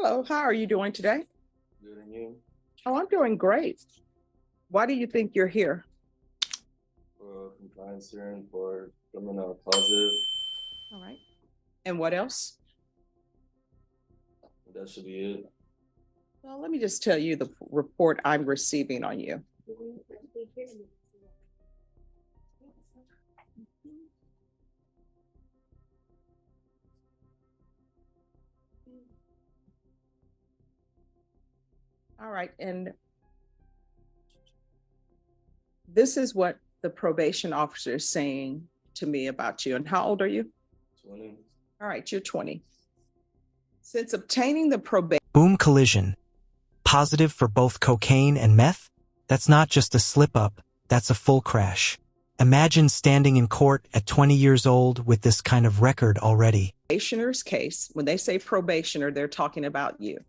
Hello, how are you doing today? Good, and you? Oh, I'm doing great. Why do you think you're here? For compliance hearing for coming out positive. All right. And what else? That should be it. Well, let me just tell you the report I'm receiving on you. All right, and this is what the probation officer is saying to me about you. And how old are you? 20. All right, you're 20. Since obtaining the probation. Boom collision. Positive for both cocaine and meth? That's not just a slip-up, that's a full crash. Imagine standing in court at 20 years old with this kind of record already. Probationer's case, when they say probationer, they're talking about you.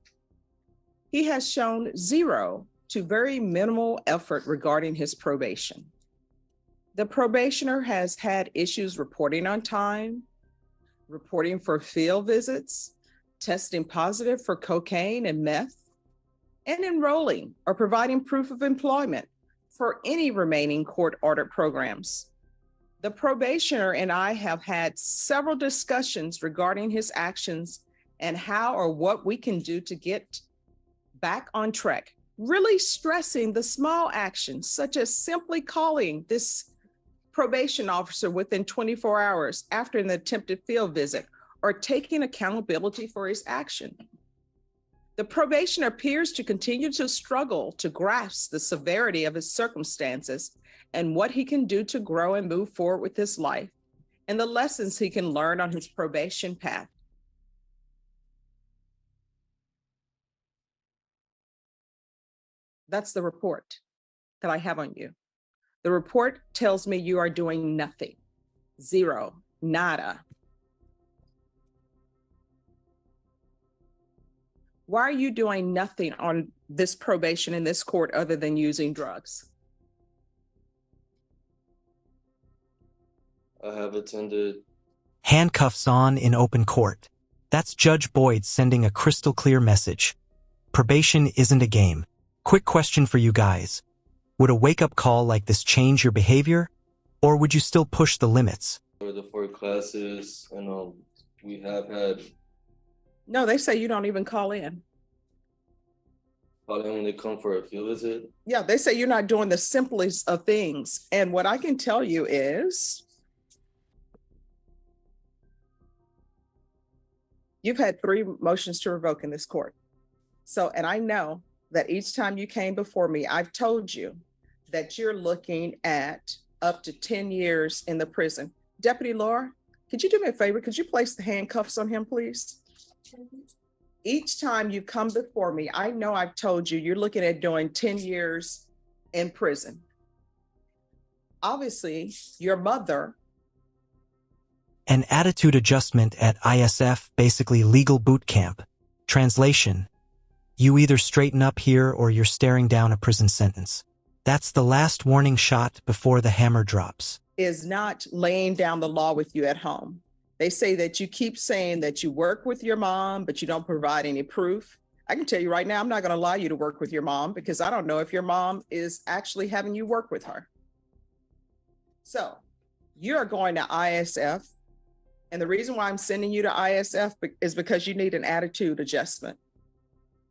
He has shown zero to very minimal effort regarding his probation. The probationer has had issues reporting on time, reporting for field visits, testing positive for cocaine and meth, and enrolling or providing proof of employment for any remaining court-ordered programs. The probationer and I have had several discussions regarding his actions and how or what we can do to get back on track, really stressing the small actions, such as simply calling this probation officer within 24 hours after an attempted field visit or taking accountability for his action. The probationer appears to continue to struggle to grasp the severity of his circumstances and what he can do to grow and move forward with his life and the lessons he can learn on his probation path. That's the report that I have on you. The report tells me you are doing nothing, zero, nada. Why are you doing nothing on this probation in this court other than using drugs? I have attended. Handcuffs on in open court. That's Judge Boyd sending a crystal clear message. Probation isn't a game. Quick question for you guys. Would a wake-up call like this change your behavior? Or would you still push the limits? For the 4 classes, and we have had. No, they say you don't even call in. Probably when they come for a field visit. Yeah, they say you're not doing the simplest of things. And what I can tell you is you've had 3 motions to revoke in this court. So, and I know that each time you came before me, I've told you that you're looking at up to 10 years in the prison. Deputy Laura, could you do me a favor? Could you place the handcuffs on him, please? Each time you come before me, I know I've told you you're looking at doing 10 years in prison. Obviously, your mother. An attitude adjustment at ISF, basically legal boot camp. Translation: you either straighten up here or you're staring down a prison sentence. That's the last warning shot before the hammer drops. Is not laying down the law with you at home. They say that you keep saying that you work with your mom, but you don't provide any proof. I can tell you right now, I'm not going to allow you to work with your mom because I don't know if your mom is actually having you work with her. So you're going to ISF. And the reason why I'm sending you to ISF is because you need an attitude adjustment.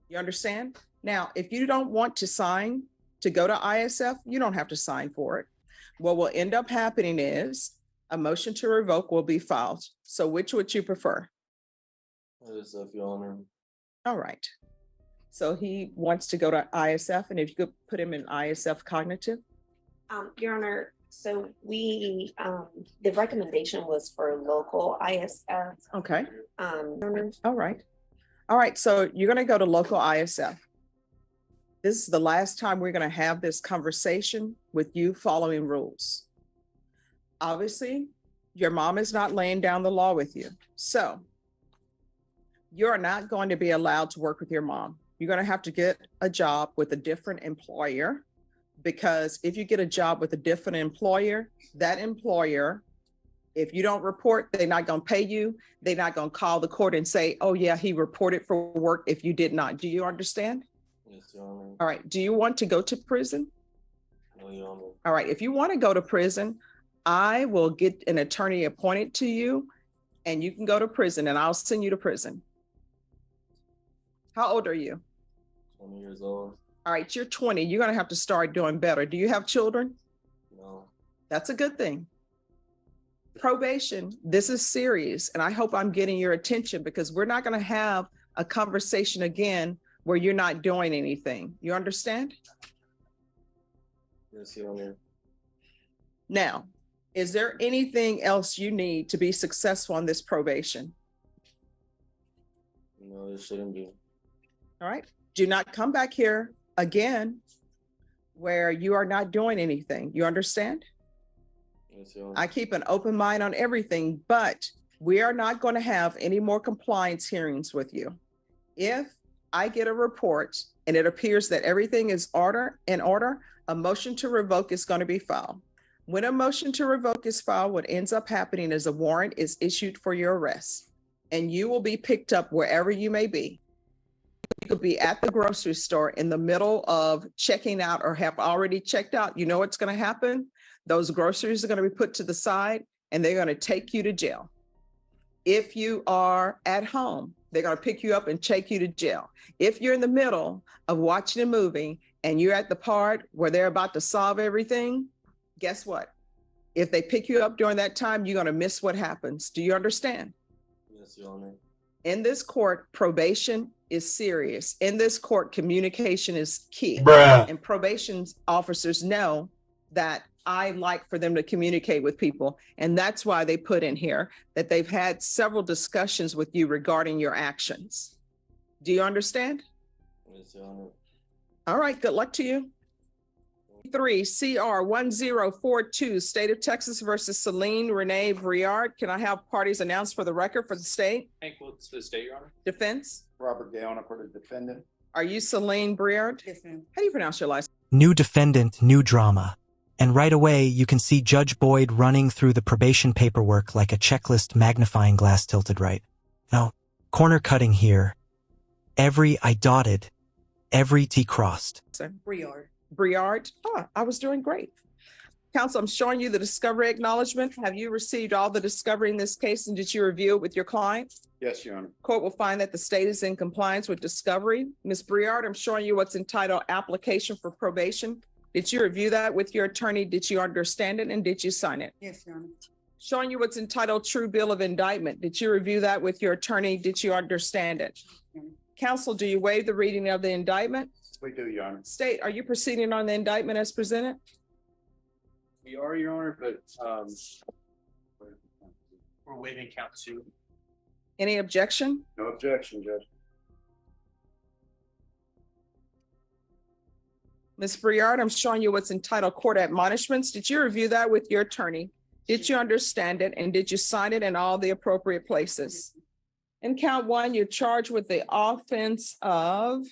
You understand? Now, if you don't want to sign to go to ISF, you don't have to sign for it. What will end up happening is a motion to revoke will be filed. So which would you prefer? ISF, Your Honor. All right. So he wants to go to ISF, and if you could put him in ISF cognitive. Your Honor, so we, the recommendation was for local ISF. Okay. Your All right. All right. So you're going to go to local ISF. This is the last time we're going to have this conversation with you following rules. Obviously, your mom is not laying down the law with you. So you're not going to be allowed to work with your mom. You're going to have to get a job with a different employer, because if you get a job with a different employer, that employer If you don't report, they're not going to pay you. They're not going to call the court and say, oh yeah, he reported for work if you did not. Do you understand? Yes, Your Honor. All right. Do you want to go to prison? No, Your Honor. All right. If you want to go to prison, I will get an attorney appointed to you and you can go to prison and I'll send you to prison. How old are you? 20 years old. All right. You're 20. You're going to have to start doing better. Do you have children? No. That's a good thing. Probation, this is serious. And I hope I'm getting your attention because we're not going to have a conversation again where you're not doing anything. You understand? Yes, Your Honor. Now, is there anything else you need to be successful on this probation? No, it shouldn't be. All right. Do not come back here again where you are not doing anything. You understand? Yes, Your Honor. I keep an open mind on everything, but we are not going to have any more compliance hearings with you. If I get a report and it appears that everything is in order, a motion to revoke is going to be filed. When a motion to revoke is filed, what ends up happening is a warrant is issued for your arrest and you will be picked up wherever you may be. You could be at the grocery store in the middle of checking out or have already checked out. You know what's going to happen? Those groceries are going to be put to the side and they're going to take you to jail. If you are at home, they're going to pick you up and take you to jail. If you're in the middle of watching a movie and you're at the part where they're about to solve everything, guess what? If they pick you up during that time, you're going to miss what happens. Do you understand? Yes, Your Honor. In this court, probation is serious. In this court, communication is key. And probation officers know that I like for them to communicate with people. And that's why they put in here that they've had several discussions with you regarding your actions. Do you understand? Yes, Your Honor. All right, good luck to you. 3 CR 1042, State of Texas versus Celine Renee Briard. Can I have parties announced for the record for the state? Hank Wilkes for the state, Your Honor. Defense? Robert Gayona for the defendant. Are you Celine Briard? Yes, ma'am. How do you pronounce your last name? New defendant, new drama. And right away, you can see Judge Boyd running through the probation paperwork like a checklist magnifying glass tilted right. Now, corner cutting here. Every I dotted, every T crossed. Briard. Briard? Oh, I was doing great. Counsel, I'm showing you the discovery acknowledgement. Have you received all the discovery in this case and did you review it with your client? Yes, Your Honor. Court will find that the state is in compliance with discovery. Ms. Briard, I'm showing you what's entitled application for probation. Did you review that with your attorney? Did you understand it and did you sign it? Yes, Your Honor. Showing you what's entitled true bill of indictment. Did you review that with your attorney? Did you understand it? Counsel, do you waive the reading of the indictment? We do, Your Honor. State, are you proceeding on the indictment as presented? We are, Your Honor, but we're waiving count 2. Any objection? No objection, Judge. Ms. Briard, I'm showing you what's entitled court admonishments. Did you review that with your attorney? Did you understand it and did you sign it in all the appropriate places? In count 1, you're charged with the offense of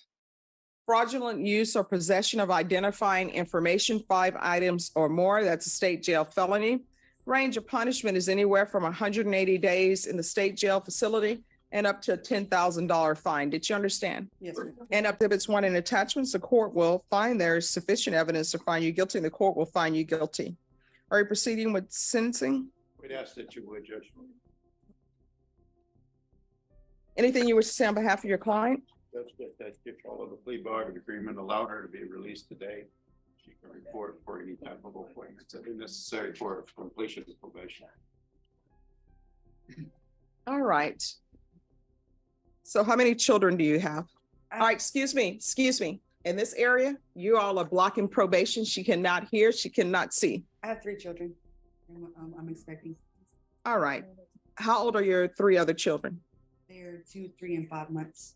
fraudulent use or possession of identifying information, 5 items or more. That's a state jail felony. Range of punishment is anywhere from 180 days in the state jail facility and up to a $10,000 fine. Did you understand? Yes, ma'am. And exhibits 1 and attachments, the court will find there is sufficient evidence to find you guilty and the court will find you guilty. Are you proceeding with sentencing? We'd ask that you would, Judge. Anything you wish to say on behalf of your client? Judge, that if all of the plea bargain agreement allowed her to be released today, she can report for any type of appointments that are necessary for completion of probation. All right. So how many children do you have? All right, excuse me. In this area, you all are blocking probation. She cannot hear, she cannot see. I have 3 children. I'm expecting. All right. How old are your 3 other children? They're 2, 3, and 5 months.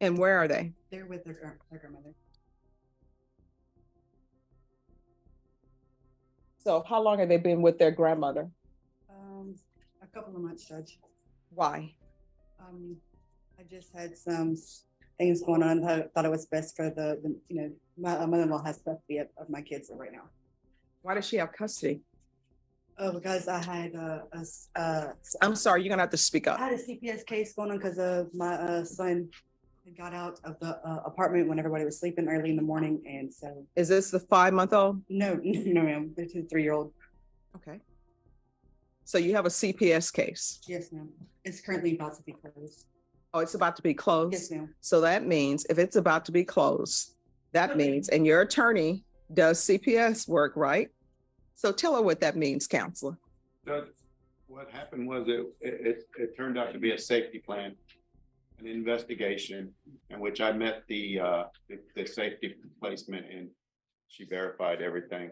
And where are they? They're with their grandmother. So how long have they been with their grandmother? A couple of months, Judge. Why? I just had some things going on. I thought it was best for my mother-in-law has custody of my kids right now. Why does she have custody? Oh, because I had I'm sorry, you're gonna have to speak I up. had a CPS case going on because of my son had got out of the apartment when everybody was sleeping early in the morning, and so Is this the 5-month-old? no, no, ma'am. This is a 3-year-old. Okay. So you have a CPS case. Yes, ma'am. It's currently about to be closed. Oh, it's about to be closed? Yes, ma'am. So that means if it's about to be closed, that means, and your attorney does CPS work, right? So tell her what that means, counselor. Judge, what happened was it turned out to be a safety plan, an investigation in which I met the safety placement and she verified everything.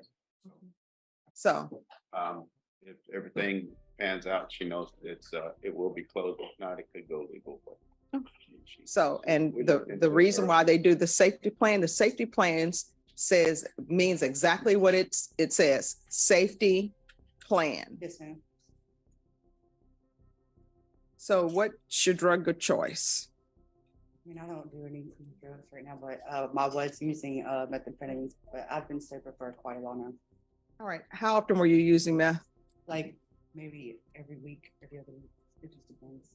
So, If everything pans out, she knows it will be closed. If not, it could go legal. and We looked the into it reason why further. they do the safety plans means exactly what it says, safety plan. Yes, ma'am. So what's your drug of choice? I mean, I don't do any drugs right now, but I was using methamphetamines, but I've been sober for quite a while now. All right, how often were you using meth? Like maybe every week, every other week. It just depends.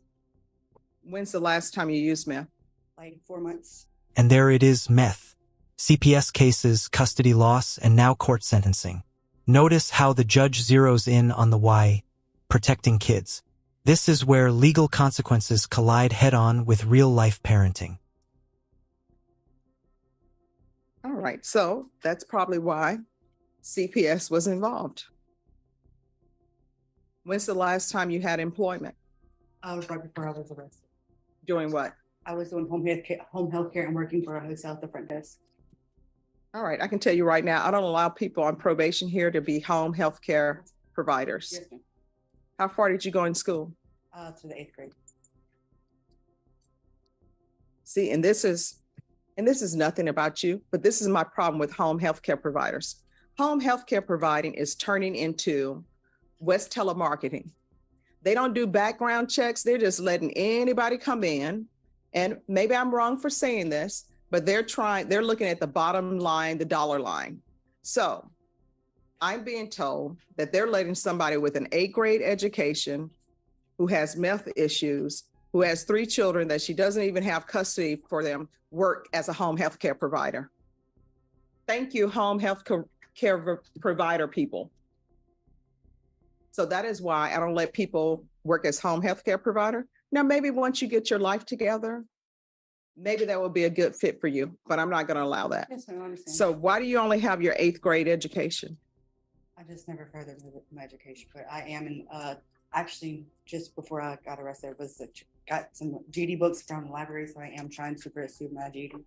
When's the last time you used meth? Like 4 months. And there it is, meth. CPS cases, custody loss, and now court sentencing. Notice how the judge zeroes in on the why, protecting kids. This is where legal consequences collide head-on with real-life parenting. All right, so that's probably why CPS was involved. When's the last time you had employment? I was right before I was arrested. Doing what? I was doing home health care and working for a hotel at the front desk. All right, I can tell you right now, I don't allow people on probation here to be home health care providers. Yes, ma'am. How far did you go in school? To the 8th grade. See, and this is nothing about you, but this is my problem with home health care providers. Home health care providing is turning into West telemarketing. They don't do background checks. They're just letting anybody come in. And maybe I'm wrong for saying this, but they're looking at the bottom line, the dollar line. So I'm being told that they're letting somebody with an 8th grade education who has meth issues, who has 3 children that she doesn't even have custody for them, work as a home health care provider. Thank you, home health care provider people. So that is why I don't let people work as home health care provider. Now, maybe once you get your life together, maybe that will be a good fit for you, but I'm not going to allow that. Yes, ma'am, I understand. So why do you only have your 8th grade education? I just never furthered my education, but I am in, actually just before I got arrested, got some GD books from the library, so I am trying to pursue my GD.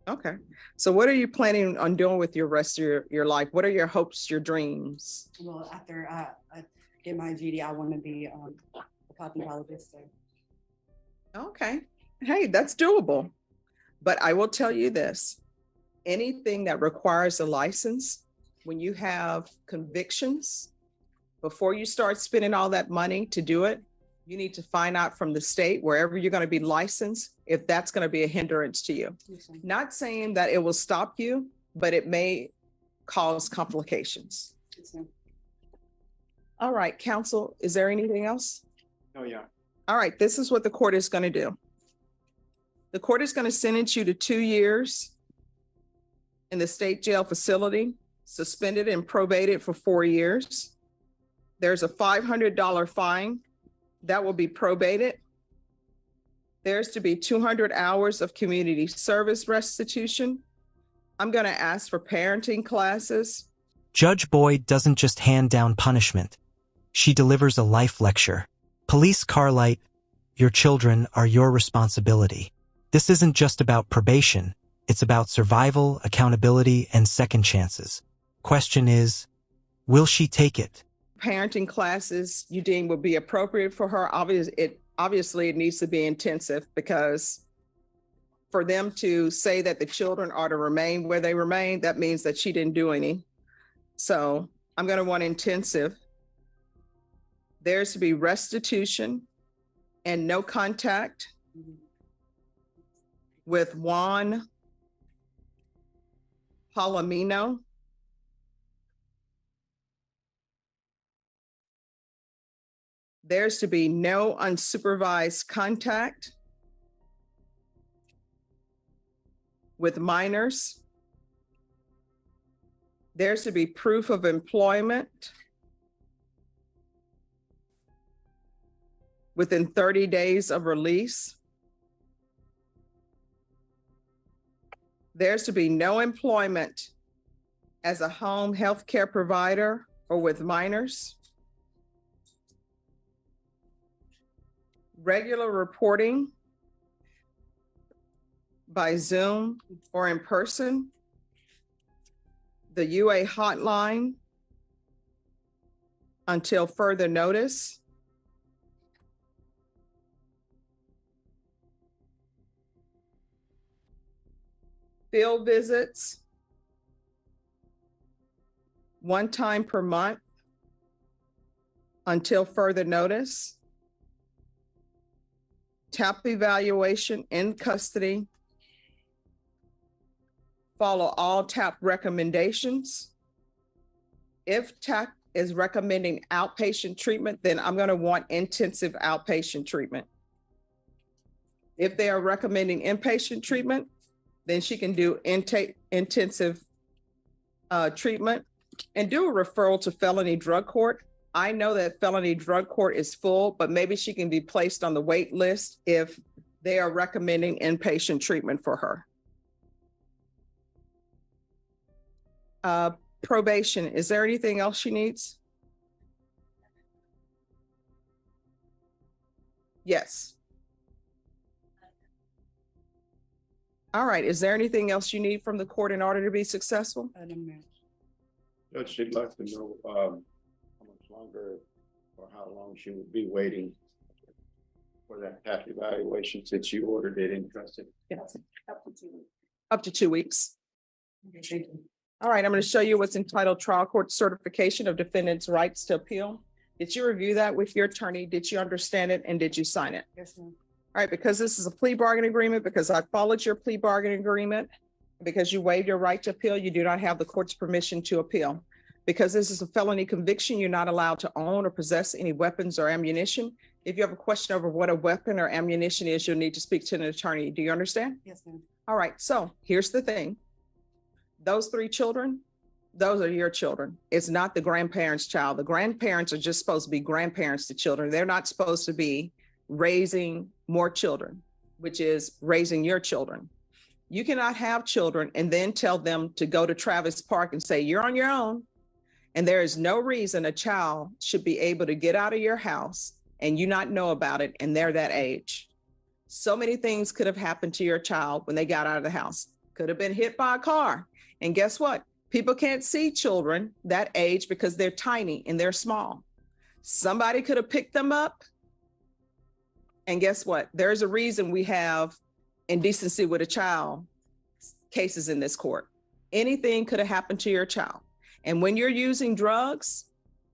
Okay. So what are you planning on doing with your rest of your life? What are your hopes, your dreams? Well, after I get my GD, I want to be a cosmetologist. So. Okay. Hey, that's doable. But I will tell you this, anything that requires a license, when you have convictions, before you start spending all that money to do it, you need to find out from the state, wherever you're going to be licensed, if that's going to be a hindrance to you. Yes, ma'am. Not saying that it will stop you, but it may cause complications. Yes, ma'am. All right, counsel, is there anything else? Oh, yeah. All right, this is what the court is going to do. The court is going to sentence you to 2 years in the state jail facility, suspended and probated for 4 years. There's a $500 fine that will be probated. There's to be 200 hours of community service restitution. I'm going to ask for parenting classes. Judge Boyd doesn't just hand down punishment. She delivers a life lecture. Police Carlight, your children are your responsibility. This isn't just about probation. It's about survival, accountability, and second chances. Question is, will she take it? Parenting classes you deem would be appropriate for her. Obviously, it needs to be intensive, because for them to say that the children are to remain where they remain, that means that she didn't do any. So I'm going to want intensive. There's to be restitution and no contact with Juan Palomino. There's to be no unsupervised contact with minors. There's to be proof of employment within 30 days of release. There's to be no employment as a home health care provider or with minors. Regular reporting by Zoom or in person. The UA hotline until further notice. Field visits one time per month until further notice. TAP evaluation in custody. Follow all TAP recommendations. If TAP is recommending outpatient treatment, then I'm going to want intensive outpatient treatment. If they are recommending inpatient treatment, then she can do intensive treatment and do a referral to felony drug court. I know that felony drug court is full, but maybe she can be placed on the wait list if they are recommending inpatient treatment for her. Probation, is there anything else she needs? Yes. All right, is there anything else you need from the court in order to be successful? No, ma'am. Judge, she'd like to know how much longer or how long she would be waiting for that TAP evaluation since you ordered it in custody. Yes. Up to 2 weeks. Up to 2 weeks. Okay, thank you. All right, I'm going to show you what's entitled Trial Court Certification of Defendant's Rights to Appeal. Did you review that with your attorney? Did you understand it and did you sign it? Yes, ma'am. All right, because this is a plea bargaining agreement, because I followed your plea bargaining agreement, because you waived your right to appeal, you do not have the court's permission to appeal. Because this is a felony conviction, you're not allowed to own or possess any weapons or ammunition. If you have a question over what a weapon or ammunition is, you'll need to speak to an attorney. Do you understand? Yes, ma'am. All right, so here's the thing. Those 3 children, those are your children. It's not the grandparents' child. The grandparents are just supposed to be grandparents to children. They're not supposed to be raising more children, which is raising your children. You cannot have children and then tell them to go to Travis Park and say, you're on your own. And there is no reason a child should be able to get out of your house and you not know about it, and they're that age. So many things could have happened to your child when they got out of the house. Could have been hit by a car. And guess what? People can't see children that age because they're tiny and they're small. Somebody could have picked them up. And guess what? There's a reason we have indecency with a child cases in this court. Anything could have happened to your child. And when you're using drugs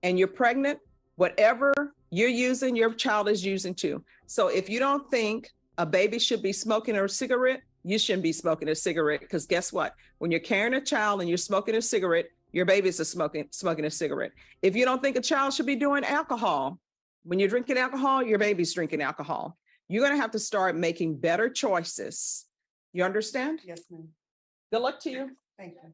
and you're pregnant, whatever you're using, your child is using too. So if you don't think a baby should be smoking a cigarette, you shouldn't be smoking a cigarette, because guess what? When you're carrying a child and you're smoking a cigarette, your baby's smoking a cigarette. If you don't think a child should be doing alcohol, when you're drinking alcohol, your baby's drinking alcohol. You're going to have to start making better choices. You understand? Yes, ma'am. Good luck to you. Thank you.